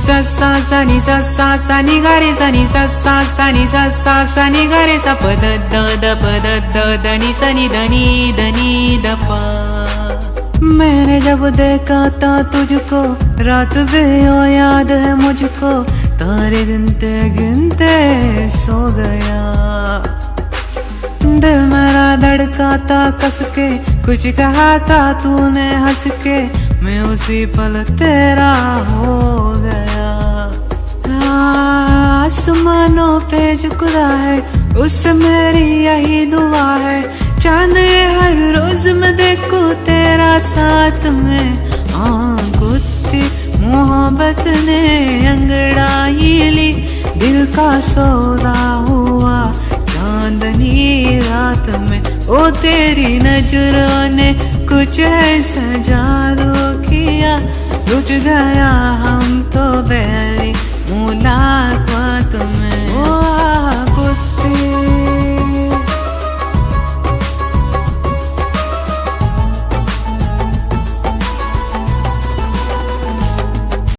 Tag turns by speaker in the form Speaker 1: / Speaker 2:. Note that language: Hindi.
Speaker 1: सा सा सा नि सा सा सा नि गा रे सा नि सा सा सा नि सा सा सा नि गा रे सा प द द द प द द द नि सा नि द नि द नि द प। मैंने जब देखा था तुझको रात भी ओ याद है मुझको, तारे गिनते गिनते सो गया। दिल मेरा धड़का था कस के, कुछ कहा था तूने हंस के, मैं उसी पल तेरा हो गया। आसमानों पे झुकता है उससे मेरी यही दुआ है, चांद ये हर रोज मैं देखूं तेरा साथ में। कुत्ती मोहब्बत ने अंगड़ाई ली, दिल का सौदा हुआ चांदनी रात में। ओ तेरी नजरों ने कुछ ऐसा जादू किया, रुझ गया हम तो पहले